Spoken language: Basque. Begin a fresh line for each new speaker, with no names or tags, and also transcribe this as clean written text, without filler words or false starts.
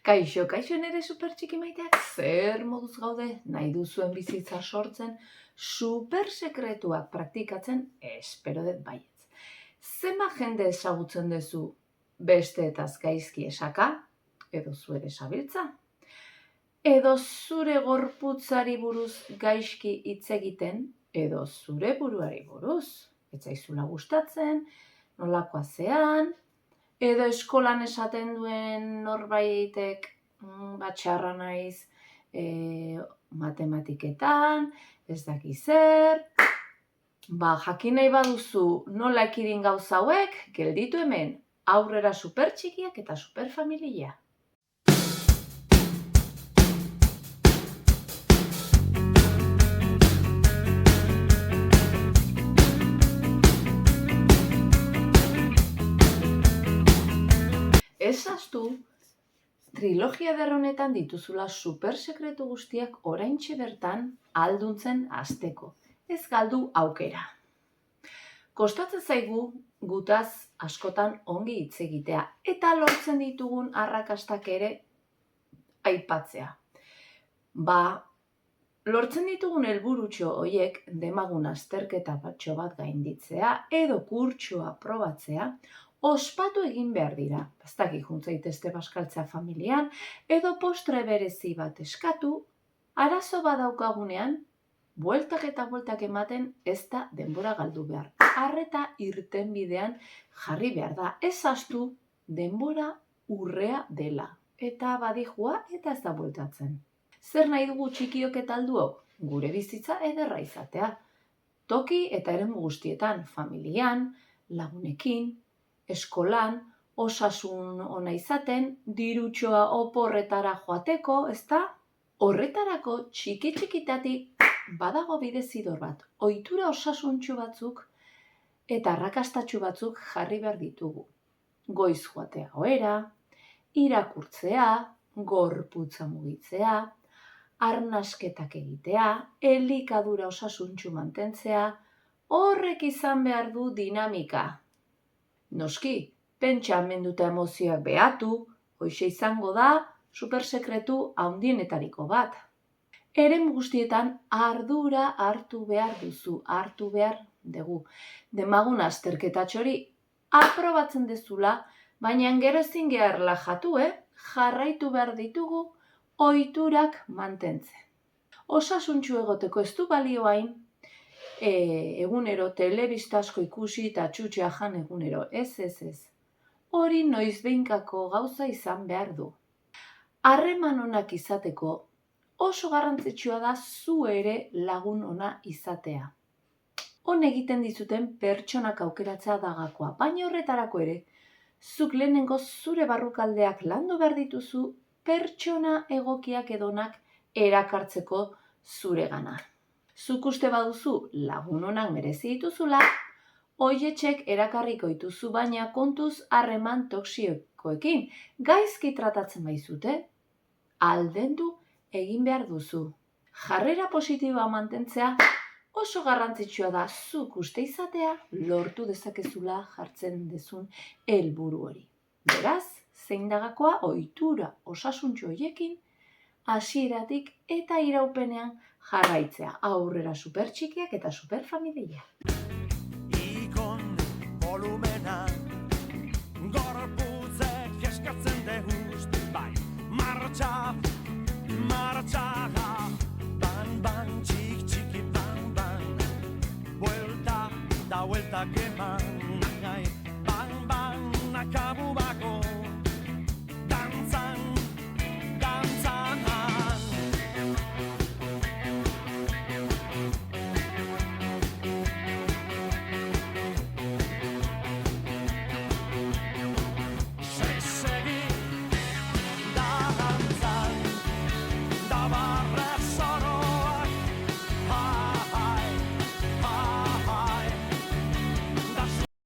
Kaixo, kaixo nere supertxiki maiteak, zer moduz gaude nahi duzuen bizitza sortzen, supersekretuak praktikatzen, espero dut baietz. Zema jende ezagutzen duzu besteetaz gaizki esaka, edo zuere esabiltza? Edo zure gorputzari buruz gaizki hitz egiten, edo zure buruari buruz? Ez zaizula gustatzen, nolakoa zean, edo eskolan esaten duen norbaitek txarra naiz matematiketan, ez daki zer. Jakin nahi baduzu nola ekidin gauza hauek, gelditu hemen aurrera supertxikiak eta superfamilia. Ezaztu, trilogia eder honetan dituzula supersekretu guztiak oraintxe bertan ahalduntzen hasteko. Ez galdu aukera. Kostatzen zaigu gutaz askotan ongi hitz egitea eta lortzen ditugun arrakastak ere aipatzea. Lortzen ditugun helburutxo horiek demagun azterketa batxo bat gainditzea edo kurtsoa probatzea, ospatu egin behar dira. Ez dakit juntzaitezte baskaltzea familian, edo postre berezi bat eskatu, arazo badaukagunean, bueltak eta bueltak ematen ez da denbora galdu behar. Arreta irtenbidean jarri behar da. Ezaztu denbora urrea dela. Eta badijua eta ez da bueltatzen. Zer nahi dugu txikiok eta alduok? Gure bizitza ederra izatea. Toki eta eremu guztietan, familian, lagunekin, eskolan, osasun ona izaten, dirutxoa oporretara joateko, ezta? Horretarako txiki-txikitatik badago bidezidor bat, ohitura osasuntsu batzuk eta arrakastatsu batzuk jarri behar ditugu. Goiz joatea ohera, irakurtzea, gorputza mugitzea, arnasketak egitea, elikadura osasuntsu mantentzea, horrek izan behar du dinamika. Noski, pentsamendu eta emozioak behatu, hoixe izango da supersekretu handienetariko bat. Eremu guztietan ardura hartu behar duzu, hartu behar dugu. Demagun azterketatxori aprobatzen dezula, baina gero ezin geharla jatu, jarraitu behar ditugu ohiturak mantentzen. Osasuntsu egoteko ez du balioain, egunero telebista asko ikusi eta txutxea jan egunero, ez. Hori noizbehinkako gauza izan behar du. Harreman onak izateko oso garrantzitsua da zu ere lagun ona izatea. On egiten dizuten pertsonak aukeratzea dagakoa, baina horretarako ere, zuk lehenengo zure barrukaldeak landu behar dituzu pertsona egokiak edonak erakartzeko zuregana. Zuk uste baduzu lagun onak merezi dituzula, hoietxek erakarriko dituzu baina kontuz harreman toxikoekin. Gaizki tratatzen baizute, aldendu egin behar duzu. Jarrera positiboa mantentzea oso garrantzitsua da zuk uste izatea lortu dezakezula jartzen dezun helburu hori. Beraz, zein dagakoa ohitura osasuntsu horiekin, hasieratik eta iraupenean jarraitzea, aurrera supertxikiak eta superfamilia.
Ikon volumena, gorputzek eskatzen dehust, bai, martxa, ban, txiki, ban, buelta da bueltak eman.